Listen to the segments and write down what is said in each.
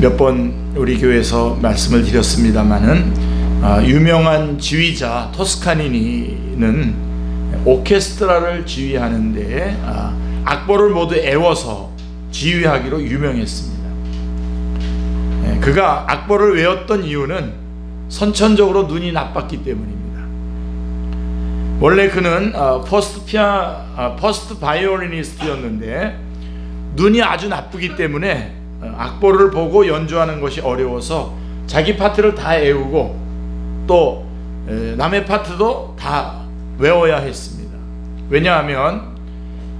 몇 번 우리 교회에서 말씀을 드렸습니다마는 유명한 지휘자 토스카니니는 오케스트라를 지휘하는데 악보를 모두 애워서 지휘하기로 유명했습니다. 그가 악보를 외웠던 이유는 선천적으로 눈이 나빴기 때문입니다. 원래 그는 퍼스트 바이올리니스트였는데 눈이 아주 나쁘기 때문에 악보를 보고 연주하는 것이 어려워서 자기 파트를 다 외우고 또 남의 파트도 다 외워야 했습니다. 왜냐하면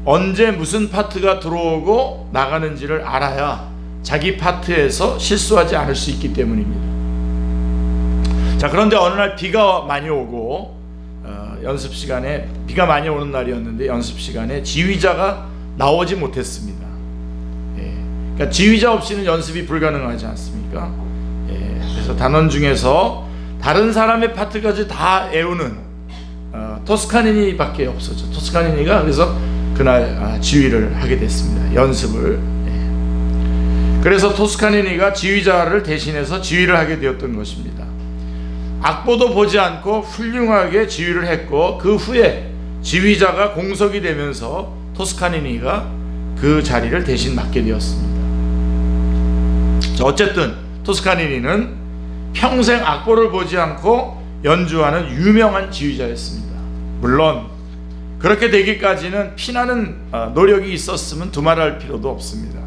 언제 무슨 파트가 들어오고 나가는지를 알아야 자기 파트에서 실수하지 않을 수 있기 때문입니다. 자, 그런데 어느 날 비가 많이 오고 연습 시간에 비가 많이 오는 날이었는데 연습 시간에 지휘자가 나오지 못했습니다. 그러니까 지휘자 없이는 연습이 불가능하지 않습니까? 그래서 단원 중에서 다른 사람의 파트까지 다 외우는 토스카니니밖에 없었죠. 토스카니니가 그래서 그날 지휘를 하게 됐습니다. 연습을. 그래서 토스카니니가 지휘자를 대신해서 지휘를 하게 되었던 것입니다. 악보도 보지 않고 훌륭하게 지휘를 했고 그 후에 지휘자가 공석이 되면서 토스카니니가 그 자리를 대신 맡게 되었습니다. 어쨌든 토스카니니는 평생 악보를 보지 않고 연주하는 유명한 지휘자였습니다. 물론 그렇게 되기까지는 피나는 노력이 있었으면 두말할 필요도 없습니다.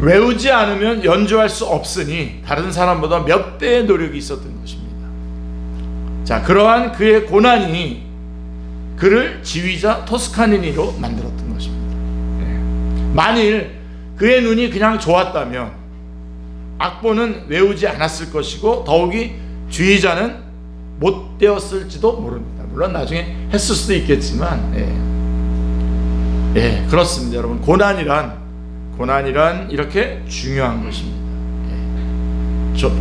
외우지 않으면 연주할 수 없으니 다른 사람보다 몇 배의 노력이 있었던 것입니다. 자, 그러한 그의 고난이 그를 지휘자 토스카니니로 만들었던 것입니다. 만일 그의 눈이 그냥 좋았다면 악보는 외우지 않았을 것이고 더욱이 지휘자는 못 되었을지도 모릅니다. 물론 나중에 했을 수도 있겠지만 그렇습니다. 여러분, 고난이란 이렇게 중요한 것입니다.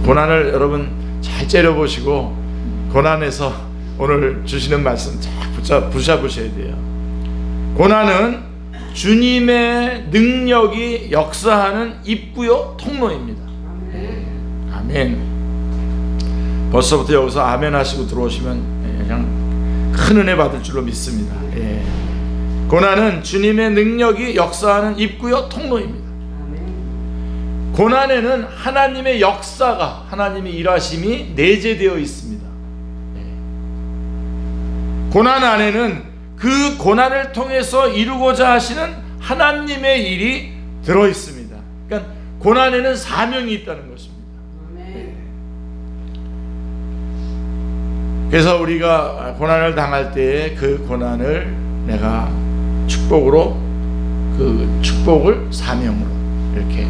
고난을 여러분 잘 째려보시고 고난에서 오늘 주시는 말씀 잘 붙잡으셔야 돼요. 고난은 주님의 능력이 역사하는 입구요 통로입니다. 아멘. 벌써부터 여기서 아멘 하시고 들어오시면 그냥 큰 은혜 받을 줄로 믿습니다. 고난은 주님의 능력이 역사하는 입구요 통로입니다. 고난에는 하나님의 역사가, 하나님의 일하심이 내재되어 있습니다. 고난 안에는 그 고난을 통해서 이루고자 하시는 하나님의 일이 들어 있습니다. 그러니까 고난에는 사명이 있다는 것입니다. 그래서 우리가 고난을 당할 때에 그 고난을 내가 축복으로, 그 축복을 사명으로 이렇게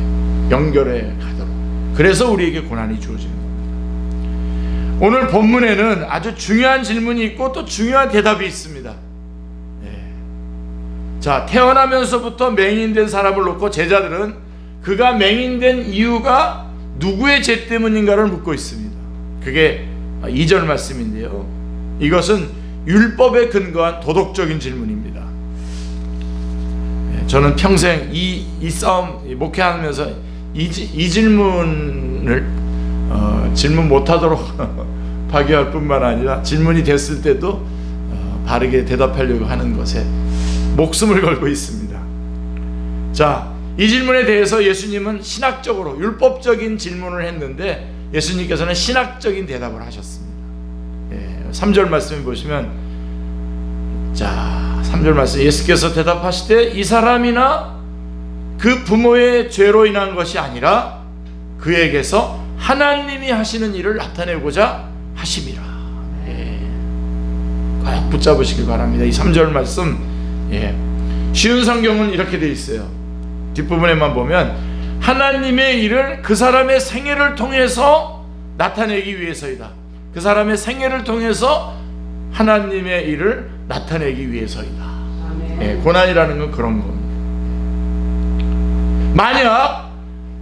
연결해 가도록, 그래서 우리에게 고난이 주어지는 겁니다. 오늘 본문에는 아주 중요한 질문이 있고 또 중요한 대답이 있습니다. 자, 태어나면서부터 맹인된 사람을 놓고 제자들은 그가 맹인된 이유가 누구의 죄 때문인가를 묻고 있습니다. 그게 2절 말씀인데요, 이것은 율법에 근거한 도덕적인 질문입니다. 저는 평생 이 싸움 목회하면서 이 질문을 질문 못하도록 파괴할 뿐만 아니라 질문이 됐을 때도 바르게 대답하려고 하는 것에 목숨을 걸고 있습니다. 자, 이 질문에 대해서 예수님은 신학적으로 율법적인 질문을 했는데 예수님께서는 신학적인 대답을 하셨습니다. 3절 말씀을 보시면, 자, 3절 말씀, 예수께서 대답하시되 이 사람이나 그 부모의 죄로 인한 것이 아니라 그에게서 하나님이 하시는 일을 나타내고자 하심이라. 꼭 붙잡으시길 바랍니다. 이 3절 말씀, 쉬운 성경은 이렇게 되어 있어요. 뒷부분에만 보면 하나님의 일을 그 사람의 생애를 통해서 나타내기 위해서이다. 그 사람의 생애를 통해서 하나님의 일을 나타내기 위해서이다. 고난이라는 건 그런 겁니다. 만약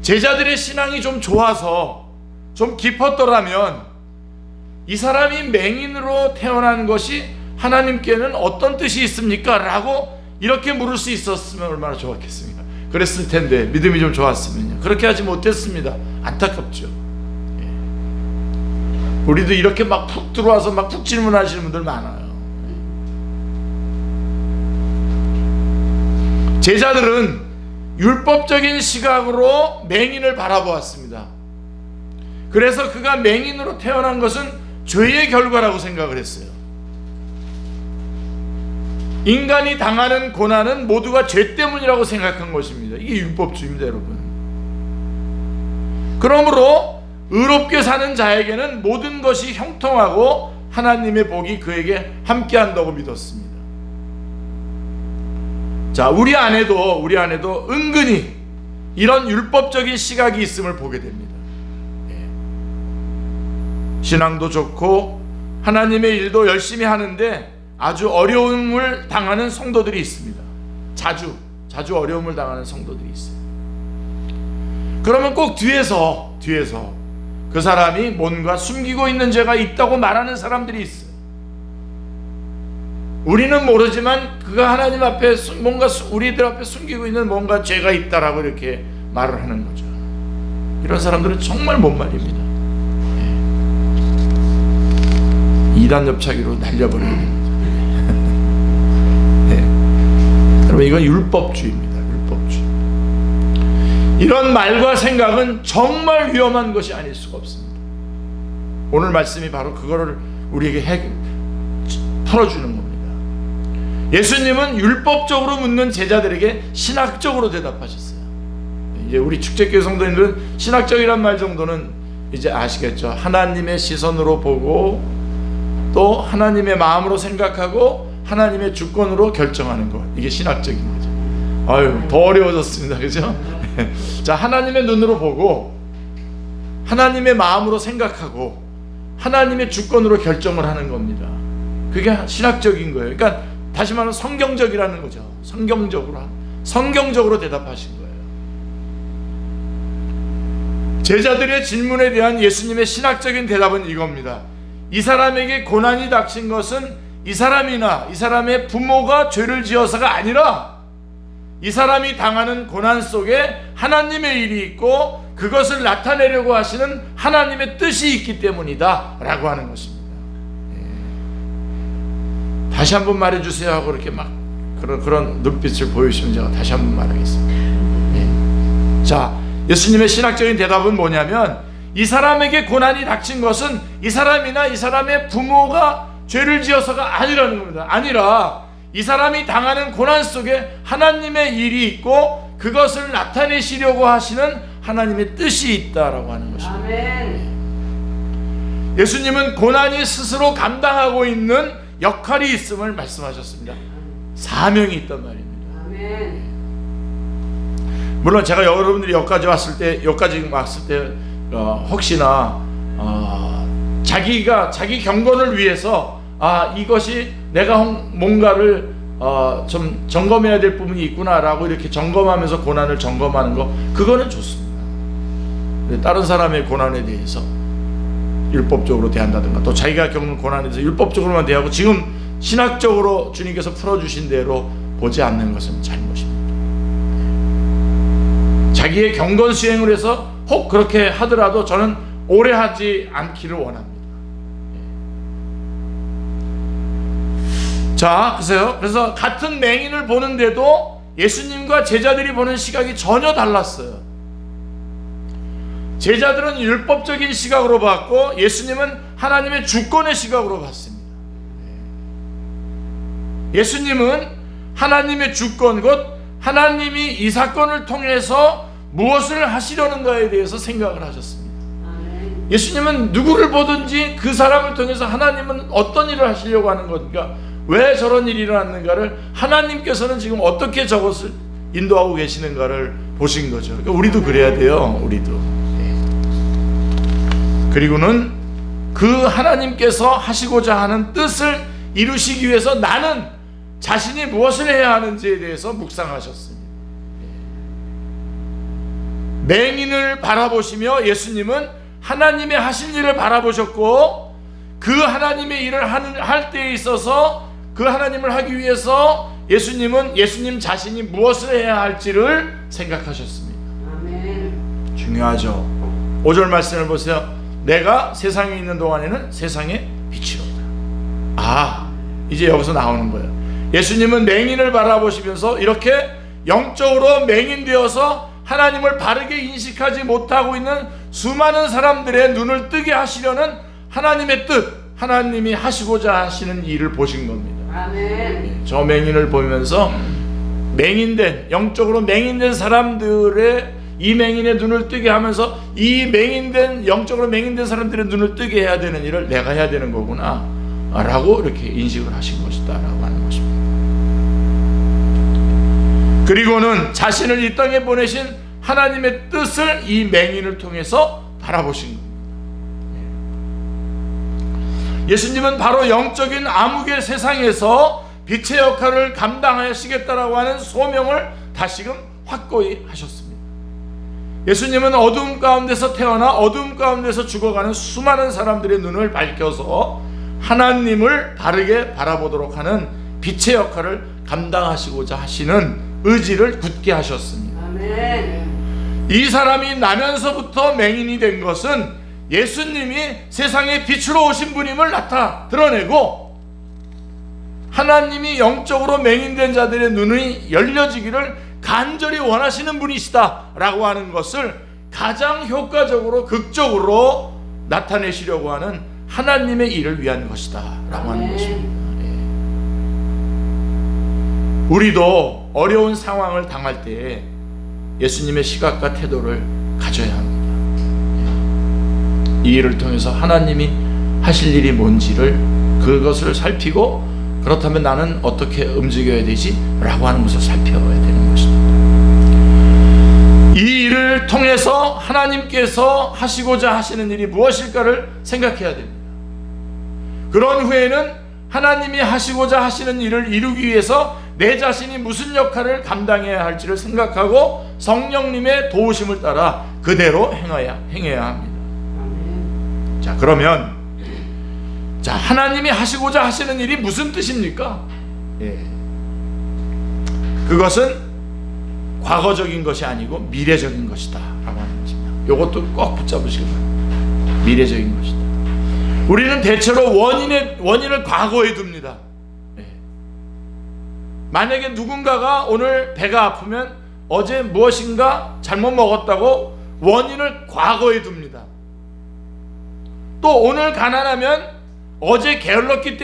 제자들의 신앙이 좀 좋아서 좀 깊었더라면 이 사람이 맹인으로 태어난 것이 하나님께는 어떤 뜻이 있습니까? 라고 이렇게 물을 수 있었으면 얼마나 좋았겠습니까? 그랬을 텐데, 믿음이 좀 좋았으면요. 그렇게 하지 못했습니다. 안타깝죠. 우리도 이렇게 막 푹 들어와서 막 푹 질문하시는 분들 많아요. 제자들은 율법적인 시각으로 맹인을 바라보았습니다. 그래서 그가 맹인으로 태어난 것은 죄의 결과라고 생각을 했어요. 인간이 당하는 고난은 모두가 죄 때문이라고 생각한 것입니다. 이게 율법주의입니다, 여러분. 그러므로 의롭게 사는 자에게는 모든 것이 형통하고 하나님의 복이 그에게 함께한다고 믿었습니다. 자, 우리 안에도 은근히 이런 율법적인 시각이 있음을 보게 됩니다. 신앙도 좋고 하나님의 일도 열심히 하는데 아주 어려움을 당하는 성도들이 있습니다. 자주 어려움을 당하는 성도들이 있어요. 그러면 꼭 뒤에서 그 사람이 뭔가 숨기고 있는 죄가 있다고 말하는 사람들이 있어요. 우리는 모르지만 그가 하나님 앞에 뭔가 우리들 앞에 숨기고 있는 뭔가 죄가 있다라고 이렇게 말을 하는 거죠. 이런 사람들은 정말 못 말입니다. 이단 옆차기로 날려버려야 됩니다. 여러분, 이건 율법주의입니다. 율법주의. 이런 말과 생각은 정말 위험한 것이 아닐 수가 없습니다. 오늘 말씀이 바로 그거를 우리에게 풀어주는 겁니다. 예수님은 율법적으로 묻는 제자들에게 신학적으로 대답하셨어요. 이제 우리 축제교회 성도님들은 신학적이란 말 정도는 이제 아시겠죠. 하나님의 시선으로 보고 또 하나님의 마음으로 생각하고 하나님의 주권으로 결정하는 것, 이게 신학적인 거죠. 아유, 더 어려워졌습니다. 그죠? 자, 하나님의 눈으로 보고 하나님의 마음으로 생각하고 하나님의 주권으로 결정을 하는 겁니다. 그게 신학적인 거예요. 그러니까 다시 말하면 성경적이라는 거죠. 성경적으로 대답하신 거예요. 제자들의 질문에 대한 예수님의 신학적인 대답은 이겁니다. 이 사람에게 고난이 닥친 것은 이 사람이나 이 사람의 부모가 죄를 지어서가 아니라 이 사람이 당하는 고난 속에 하나님의 일이 있고 그것을 나타내려고 하시는 하나님의 뜻이 있기 때문이다 라고 하는 것입니다. 다시 한번 말해주세요 하고 이렇게 막 그런 눈빛을 보여주시면 제가 다시 한번 말하겠습니다. 자, 예수님의 신학적인 대답은 뭐냐면, 이 사람에게 고난이 닥친 것은 이 사람이나 이 사람의 부모가 죄를 지어서가 아니라는 겁니다. 아니라 이 사람이 당하는 고난 속에 하나님의 일이 있고 그것을 나타내시려고 하시는 하나님의 뜻이 있다라고 하는 것입니다. 아멘. 예수님은 고난이 스스로 감당하고 있는 역할이 있음을 말씀하셨습니다. 사명이 있단 말입니다. 아멘. 물론 제가 여러분들이 여기까지 왔을 때 혹시나 자기 경건을 위해서 이것이 내가 뭔가를 좀 점검해야 될 부분이 있구나라고 이렇게 점검하면서 고난을 점검하는 거, 그거는 좋습니다. 다른 사람의 고난에 대해서 율법적으로 대한다든가 또 자기가 겪는 고난에 대해서 율법적으로만 대하고 지금 신학적으로 주님께서 풀어주신 대로 보지 않는 것은 잘못입니다. 자기의 경건 수행을 해서 혹 그렇게 하더라도 저는 오래 하지 않기를 원합니다. 자, 보세요. 그래서 같은 맹인을 보는데도 예수님과 제자들이 보는 시각이 전혀 달랐어요. 제자들은 율법적인 시각으로 봤고 예수님은 하나님의 주권의 시각으로 봤습니다. 예수님은 하나님의 주권, 곧 하나님이 이 사건을 통해서 무엇을 하시려는가에 대해서 생각을 하셨습니다. 예수님은 누구를 보든지 그 사람을 통해서 하나님은 어떤 일을 하시려고 하는 건가, 왜 저런 일이 일어났는가를, 하나님께서는 지금 어떻게 저것을 인도하고 계시는가를 보신 거죠. 그러니까 우리도 그래야 돼요. 우리도. 그리고는 그 하나님께서 하시고자 하는 뜻을 이루시기 위해서 나는 자신이 무엇을 해야 하는지에 대해서 묵상하셨습니다. 맹인을 바라보시며 예수님은 하나님의 하실 일을 바라보셨고 그 하나님의 일을 할 때에 있어서 그 하나님을 하기 위해서 예수님은 예수님 자신이 무엇을 해야 할지를 생각하셨습니다. 아멘. 중요하죠. 5절 말씀을 보세요. 내가 세상에 있는 동안에는 세상의 빛이로다. 아, 이제 여기서 나오는 거예요. 예수님은 맹인을 바라보시면서 이렇게 영적으로 맹인되어서 하나님을 바르게 인식하지 못하고 있는 수많은 사람들의 눈을 뜨게 하시려는 하나님의 뜻, 하나님이 하시고자 하시는 일을 보신 겁니다. 아멘. 저 맹인을 보면서 맹인된, 영적으로 맹인된 사람들의 이 맹인의 눈을 뜨게 하면서 이 맹인된, 영적으로 맹인된 사람들의 눈을 뜨게 해야 되는 일을 내가 해야 되는 거구나 라고 이렇게 인식을 하신 것이다 라고 하는 것입니다. 그리고는 자신을 이 땅에 보내신 하나님의 뜻을 이 맹인을 통해서 바라보신 겁니다. 예수님은 바로 영적인 암흑의 세상에서 빛의 역할을 감당하시겠다라고 하는 소명을 다시금 확고히 하셨습니다. 예수님은 어두움 가운데서 태어나 어두움 가운데서 죽어가는 수많은 사람들의 눈을 밝혀서 하나님을 바르게 바라보도록 하는 빛의 역할을 감당하시고자 하시는 의지를 굳게 하셨습니다. 아멘. 이 사람이 나면서부터 맹인이 된 것은 예수님이 세상의 빛으로 오신 분임을 드러내고 하나님이 영적으로 맹인된 자들의 눈이 열려지기를 간절히 원하시는 분이시다 라고 하는 것을 가장 효과적으로 극적으로 나타내시려고 하는 하나님의 일을 위한 것이다 라고 하는 것입니다. 우리도 어려운 상황을 당할 때에 예수님의 시각과 태도를 가져야 합니다. 이 일을 통해서 하나님이 하실 일이 뭔지를 그것을 살피고 그렇다면 나는 어떻게 움직여야 되지? 라고 하는 것을 살펴야 되는 것입니다. 이 일을 통해서 하나님께서 하시고자 하시는 일이 무엇일까를 생각해야 됩니다. 그런 후에는 하나님이 하시고자 하시는 일을 이루기 위해서 내 자신이 무슨 역할을 감당해야 할지를 생각하고 성령님의 도우심을 따라 그대로 행해야 합니다. 자, 그러면 하나님이 하시고자 하시는 일이 무슨 뜻입니까? 그것은 과거적인 것이 아니고 미래적인 것이다 라고 하는 것입니다. 이것도 꼭 붙잡으시기 바랍니다. 미래적인 것이다. 우리는 대체로 원인을 과거에 둡니다. 만약에 누군가가 오늘 배가 아프면 어제 무엇인가 잘못 먹었다고 원인을 과거에 둡니다. 또 오늘 가난하면 어제 게을렀기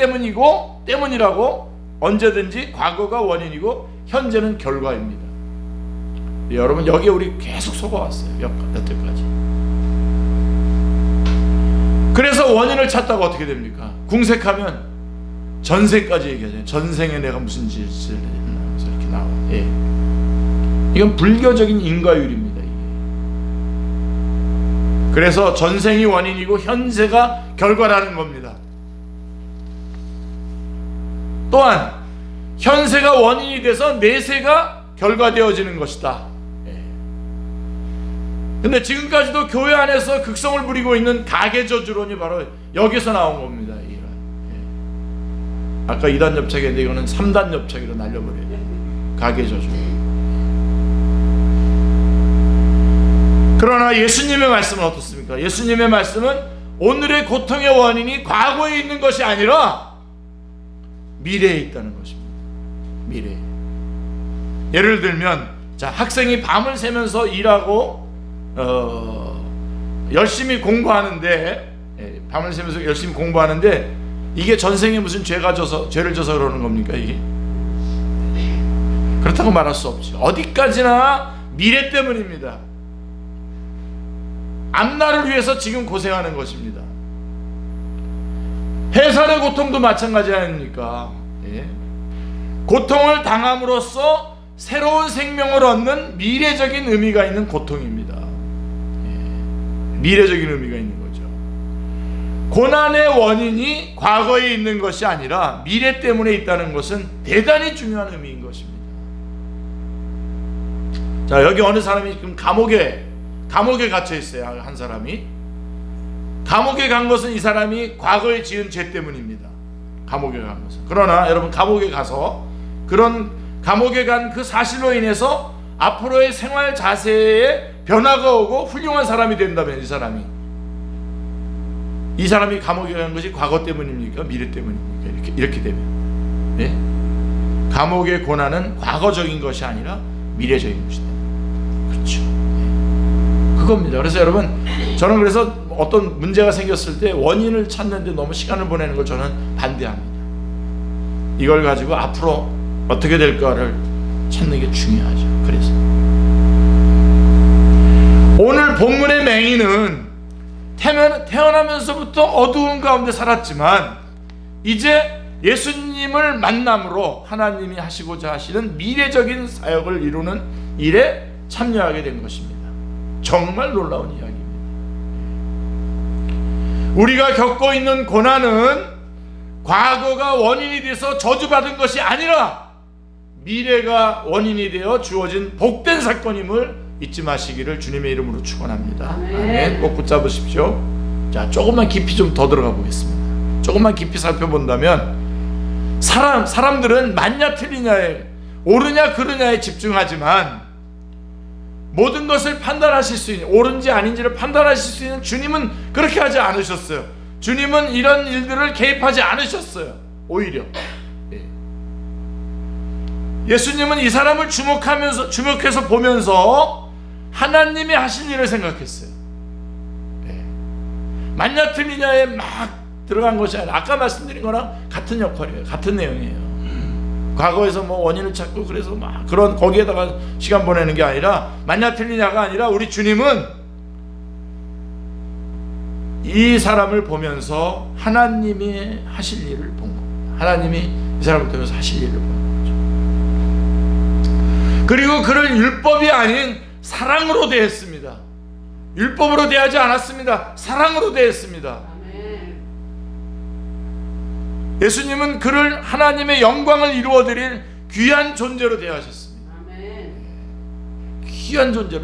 때문이라고 언제든지 과거가 원인이고 현재는 결과입니다. 여러분, 여기에 우리 계속 속아왔어요. 여태까지. 그래서 원인을 찾다가 어떻게 됩니까? 궁색하면 전생까지 얘기하잖아요. 전생에 내가 무슨 짓을 했나 이렇게 나와요. 이건 불교적인 인과율입니다. 그래서 전생이 원인이고 현재가 결과라는 겁니다. 또한 현세가 원인이 돼서 내세가 결과되어지는 것이다. 근데 지금까지도 교회 안에서 극성을 부리고 있는 가계저주론이 바로 여기서 나온 겁니다. 아까 2단 엽착인데 이거는 3단 엽착으로 날려버려야 돼요. 가계저주. 그러나 예수님의 말씀은 어떻습니까? 예수님의 말씀은 오늘의 고통의 원인이 과거에 있는 것이 아니라 미래에 있다는 것입니다. 미래. 예를 들면 학생이 밤을 새면서 일하고 열심히 공부하는데 밤을 새면서 열심히 공부하는데 이게 전생에 무슨 죄를 져서 그러는 겁니까? 이게 그렇다고 말할 수 없죠. 어디까지나 미래 때문입니다. 앞날을 위해서 지금 고생하는 것입니다. 해산의 고통도 마찬가지 아닙니까? 고통을 당함으로써 새로운 생명을 얻는 미래적인 의미가 있는 고통입니다. 미래적인 의미가 있는 거죠. 고난의 원인이 과거에 있는 것이 아니라 미래 때문에 있다는 것은 대단히 중요한 의미인 것입니다. 여기 어느 사람이 지금 감옥에 갇혀 있어요. 한 사람이 감옥에 간 것은 이 사람이 과거에 지은 죄 때문입니다. 감옥에 간 것은. 그러나 여러분, 감옥에 가서 그런 감옥에 간 그 사실로 인해서 앞으로의 생활 자세에 변화가 오고 훌륭한 사람이 된다면 이 사람이 감옥에 간 것이 과거 때문입니까? 미래 때문입니까? 이렇게 되면, 예? 감옥의 고난은 과거적인 것이 아니라 미래적인 것이다. 그렇죠. 예. 그겁니다. 그래서 여러분, 저는 그래서 어떤 문제가 생겼을 때 원인을 찾는데 너무 시간을 보내는 걸 저는 반대합니다. 이걸 가지고 앞으로 어떻게 될까를 찾는 게 중요하죠. 그래서 오늘 본문의 맹인은 태어나면서부터 어두운 가운데 살았지만 이제 예수님을 만남으로 하나님이 하시고자 하시는 미래적인 사역을 이루는 일에 참여하게 된 것입니다. 정말 놀라운 이야기입니다. 우리가 겪고 있는 고난은 과거가 원인이 돼서 저주받은 것이 아니라 미래가 원인이 되어 주어진 복된 사건임을 잊지 마시기를 주님의 이름으로 축원합니다. 아멘. 꼭 붙잡으십시오. 자, 조금만 깊이 좀 더 들어가 보겠습니다. 조금만 깊이 살펴본다면 사람들은 맞냐 틀리냐에, 옳으냐 그르냐에 집중하지만 모든 것을 판단하실 수 있는, 옳은지 아닌지를 판단하실 수 있는 주님은 그렇게 하지 않으셨어요. 주님은 이런 일들을 개입하지 않으셨어요. 오히려 예수님은 이 사람을 주목해서 보면서 하나님이 하신 일을 생각했어요. 맞냐 틀리냐에 막 들어간 것이 아니라 아까 말씀드린 거랑 같은 역할이에요. 같은 내용이에요. 과거에서 뭐 원인을 찾고 그래서 막 그런 거기에다가 시간 보내는 게 아니라 맞냐 틀리냐가 아니라 우리 주님은 이 사람을 보면서 하나님이 하실 일을 본 겁니다. 하나님이 이 사람을 통해서 하실 일을 본 거죠. 그리고 그를 율법이 아닌 사랑으로 대했습니다. 율법으로 대하지 않았습니다. 사랑으로 대했습니다. 예수님은 그를 하나님의 영광을 이루어드릴 귀한 존재로 대하셨습니다. 귀한 존재로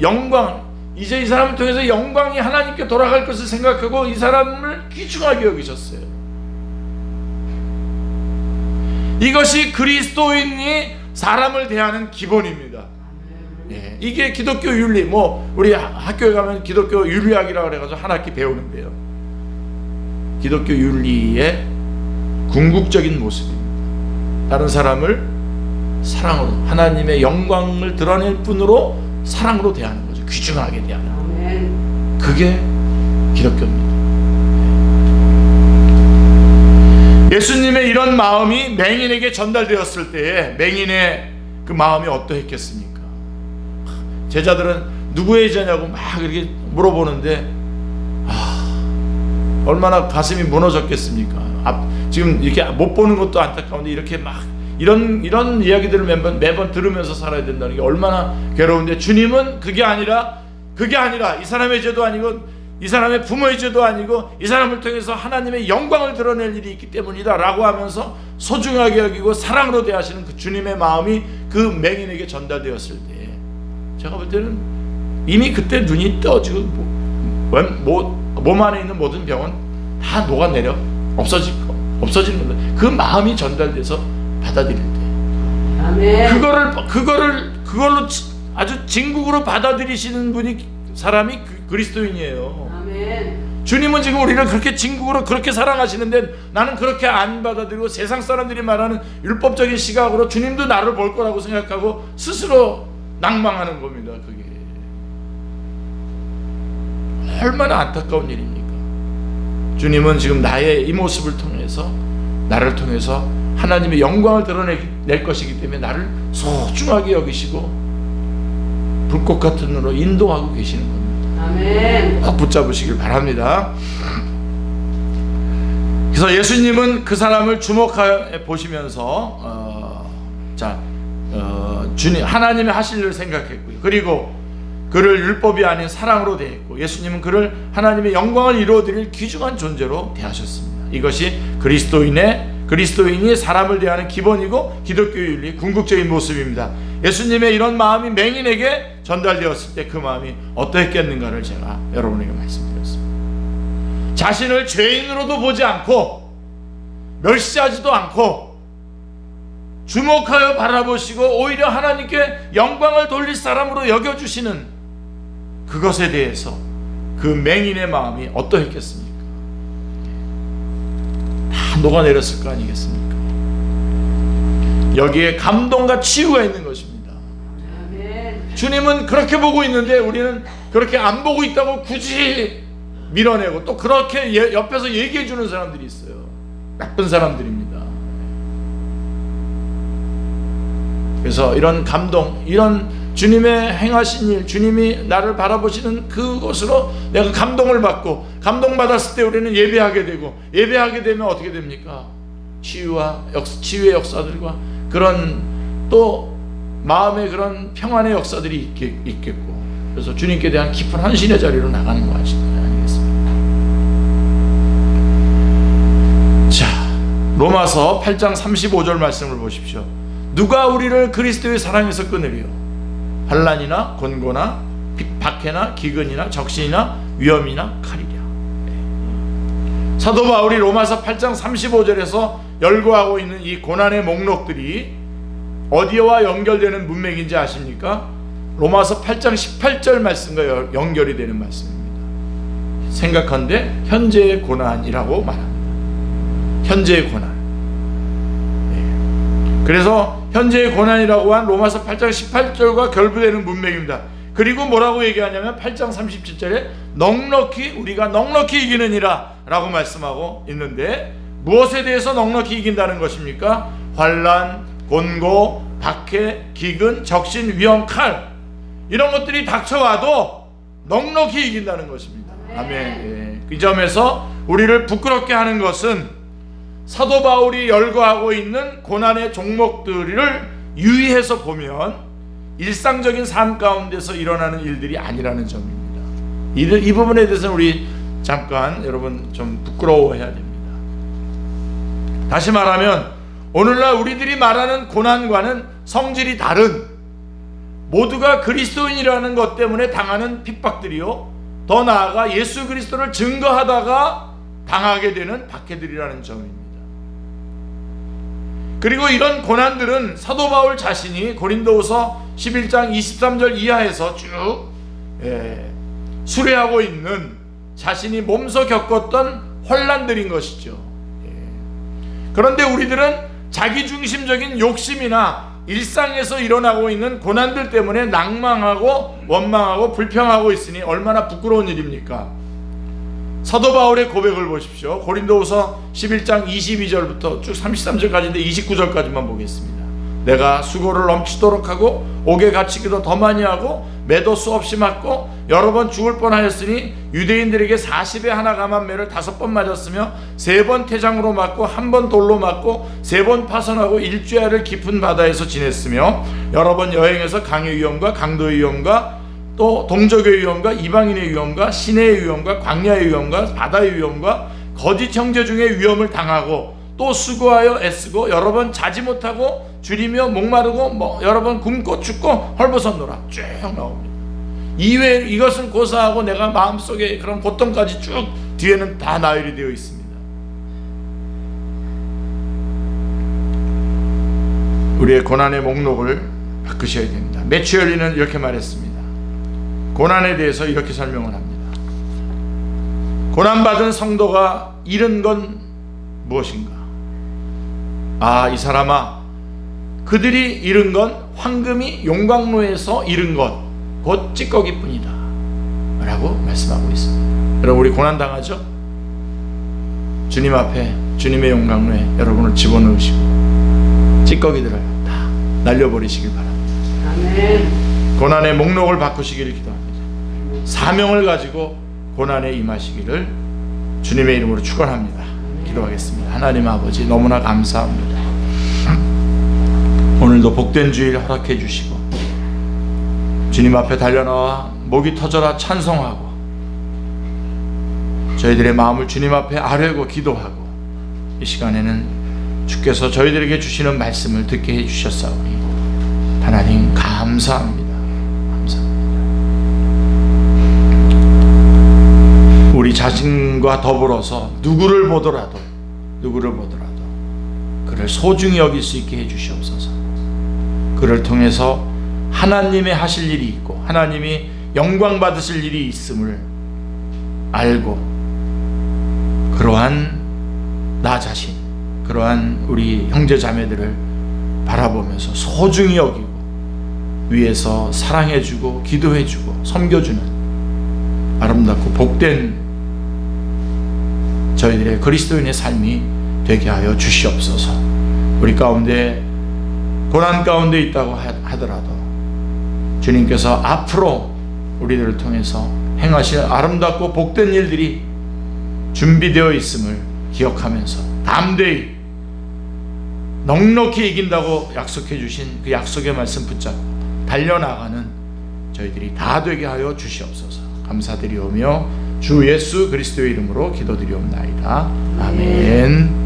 영광, 이제 이 사람을 통해서 영광이 하나님께 돌아갈 것을 생각하고 이 사람을 귀중하게 여기셨어요. 이것이 그리스도인이 사람을 대하는 기본입니다. 예, 이게 기독교 윤리, 뭐 우리 학교에 가면 기독교 윤리학이라고 그래가지고 한 학기 배우는데요. 기독교 윤리의 궁극적인 모습입니다. 다른 사람을 사랑으로, 하나님의 영광을 드러낼 뿐으로 사랑으로 대하는 거죠. 귀중하게 대하는. 그게 기독교입니다. 예수님의 이런 마음이 맹인에게 전달되었을 때에 맹인의 그 마음이 어떠했겠습니까? 제자들은 누구의 제자냐고 막 이렇게 물어보는데 얼마나 가슴이 무너졌겠습니까? 지금 이렇게 못 보는 것도 안타까운데 이렇게 막 이런 이야기들을 매번 들으면서 살아야 된다는 게 얼마나 괴로운데, 주님은 그게 아니라 이 사람의 죄도 아니고 이 사람의 부모의 죄도 아니고 이 사람을 통해서 하나님의 영광을 드러낼 일이 있기 때문이다 라고 하면서 소중하게 여기고 사랑으로 대하시는 그 주님의 마음이 그 맹인에게 전달되었을 때 제가 볼 때는 이미 그때 눈이 떠지고 몸 안에 있는 모든 병은 다 녹아내려 없어지는 건데 그 마음이 전달돼서 받아들일 때 아멘. 그걸로 아주 진국으로 받아들이시는 사람이 그리스도인이에요. 아멘. 주님은 지금 우리를 그렇게 진국으로 그렇게 사랑하시는데 나는 그렇게 안 받아들이고 세상 사람들이 말하는 율법적인 시각으로 주님도 나를 볼 거라고 생각하고 스스로 낭망하는 겁니다. 그게 얼마나 안타까운 일입니까? 주님은 지금 나의 이 모습을 통해서, 나를 통해서 하나님의 영광을 드러낼 것이기 때문에 나를 소중하게 여기시고 불꽃 같은 눈으로 인도하고 계시는 겁니다. 아멘. 꼭 붙잡으시길 바랍니다. 그래서 예수님은 그 사람을 주목해 보시면서 주님 하나님의 하실 일을 생각했고요. 그리고 그를 율법이 아닌 사랑으로 대했고, 예수님은 그를 하나님의 영광을 이루어드릴 귀중한 존재로 대하셨습니다. 이것이 그리스도인이 사람을 대하는 기본이고 기독교 윤리 궁극적인 모습입니다. 예수님의 이런 마음이 맹인에게 전달되었을 때 그 마음이 어떠했겠는가를 제가 여러분에게 말씀드렸습니다. 자신을 죄인으로도 보지 않고 멸시하지도 않고 주목하여 바라보시고 오히려 하나님께 영광을 돌릴 사람으로 여겨주시는 그것에 대해서 그 맹인의 마음이 어떠했겠습니까? 다 녹아내렸을 거 아니겠습니까? 여기에 감동과 치유가 있는 것입니다. 아멘. 주님은 그렇게 보고 있는데 우리는 그렇게 안 보고 있다고 굳이 밀어내고 또 그렇게 옆에서 얘기해 주는 사람들이 있어요. 나쁜 사람들입니다. 그래서 이런 감동, 이런 주님의 행하신 일, 주님이 나를 바라보시는 그것으로 내가 감동을 받고, 감동받았을 때 우리는 예배하게 되고, 예배하게 되면 어떻게 됩니까? 치유의 역사들과 그런 또 마음의 그런 평안의 역사들이 있겠고, 그래서 주님께 대한 깊은 헌신의 자리로 나가는 거 아니겠습니까? 자, 로마서 8장 35절 말씀을 보십시오. 누가 우리를 그리스도의 사랑에서 끊으리요? 환난이나 곤고나 박해나 기근이나 적신이나 위험이나 칼이랴. 사도 바울이 로마서 8장 35절에서 열거하고 있는 이 고난의 목록들이 어디와 연결되는 문맥인지 아십니까? 로마서 8장 18절 말씀과 연결이 되는 말씀입니다. 생각한데 현재의 고난이라고 말합니다. 현재의 고난. 그래서 현재의 고난이라고 한 로마서 8장 18절과 결부되는 문맥입니다. 그리고 뭐라고 얘기하냐면 8장 37절에 우리가 넉넉히 이기느니라 라고 말씀하고 있는데, 무엇에 대해서 넉넉히 이긴다는 것입니까? 환난, 곤고, 박해, 기근, 적신, 위험, 칼, 이런 것들이 닥쳐와도 넉넉히 이긴다는 것입니다. 아멘. 이 점에서 우리를 부끄럽게 하는 것은 사도 바울이 열거하고 있는 고난의 종목들을 유의해서 보면 일상적인 삶 가운데서 일어나는 일들이 아니라는 점입니다. 이 부분에 대해서는 우리 잠깐 여러분 좀 부끄러워해야 됩니다. 다시 말하면 오늘날 우리들이 말하는 고난과는 성질이 다른, 모두가 그리스도인이라는 것 때문에 당하는 핍박들이요, 더 나아가 예수 그리스도를 증거하다가 당하게 되는 박해들이라는 점입니다. 그리고 이런 고난들은 사도 바울 자신이 고린도후서 11장 23절 이하에서 쭉 수레하고 있는 자신이 몸소 겪었던 혼란들인 것이죠. 그런데 우리들은 자기중심적인 욕심이나 일상에서 일어나고 있는 고난들 때문에 낭망하고 원망하고 불평하고 있으니 얼마나 부끄러운 일입니까? 사도 바울의 고백을 보십시오. 고린도후서 11장 22절부터 쭉 33절까지인데 29절까지만 보겠습니다. 내가 수고를 넘치도록 하고 옥에 갇히기도 더 많이 하고 매도 수없이 맞고 여러 번 죽을 뻔하였으니 유대인들에게 40에 하나 감한 매를 5번 맞았으며 3번 태장으로 맞고 1번 돌로 맞고 3번 파선하고 일주야를 깊은 바다에서 지냈으며 여러 번 여행해서 강의 위험과 강도의 위험과 또 동족의 위험과 이방인의 위험과 시내의 위험과 광야의 위험과 바다의 위험과 거짓 형제 중에 위험을 당하고 또 수고하여 애쓰고 여러 번 자지 못하고 줄이며 목마르고 여러 번 굶고 춥고 헐벗었노라 쭉 나옵니다. 이것은 고사하고 내가 마음속에 그런 고통까지 쭉 뒤에는 다 나열이 되어 있습니다. 우리의 고난의 목록을 바꾸셔야 됩니다. 매추얼리는 이렇게 말했습니다. 고난에 대해서 이렇게 설명을 합니다. 고난받은 성도가 잃은 건 무엇인가? 이 사람아, 그들이 잃은 건 황금이 용광로에서 잃은 것 곧 찌꺼기뿐이다 라고 말씀하고 있습니다. 여러분, 우리 고난당하죠? 주님 앞에, 주님의 용광로에 여러분을 집어넣으시고 찌꺼기들을 다 날려버리시길 바랍니다. 아멘. 고난의 목록을 바꾸시기를 기도합니다. 사명을 가지고 고난에 임하시기를 주님의 이름으로 축원합니다. 기도하겠습니다. 하나님 아버지, 너무나 감사합니다. 오늘도 복된 주일 허락해 주시고 주님 앞에 달려나와 목이 터져라 찬송하고 저희들의 마음을 주님 앞에 아뢰고 기도하고 이 시간에는 주께서 저희들에게 주시는 말씀을 듣게 해주셨사오니 하나님 감사합니다. 우리 자신과 더불어서 누구를 보더라도 그를 소중히 여길 수 있게 해주시옵소서. 그를 통해서 하나님의 하실 일이 있고 하나님이 영광 받으실 일이 있음을 알고 그러한 나 자신, 그러한 우리 형제 자매들을 바라보면서 소중히 여기고 위에서 사랑해주고 기도해주고 섬겨주는 아름답고 복된 저희들의 그리스도인의 삶이 되게 하여 주시옵소서. 우리 가운데 고난 가운데 있다고 하더라도 주님께서 앞으로 우리들을 통해서 행하실 아름답고 복된 일들이 준비되어 있음을 기억하면서 담대히 넉넉히 이긴다고 약속해 주신 그 약속의 말씀 붙잡고 달려나가는 저희들이 다 되게 하여 주시옵소서. 감사드리오며 주 예수 그리스도의 이름으로 기도드리옵나이다. 아멘.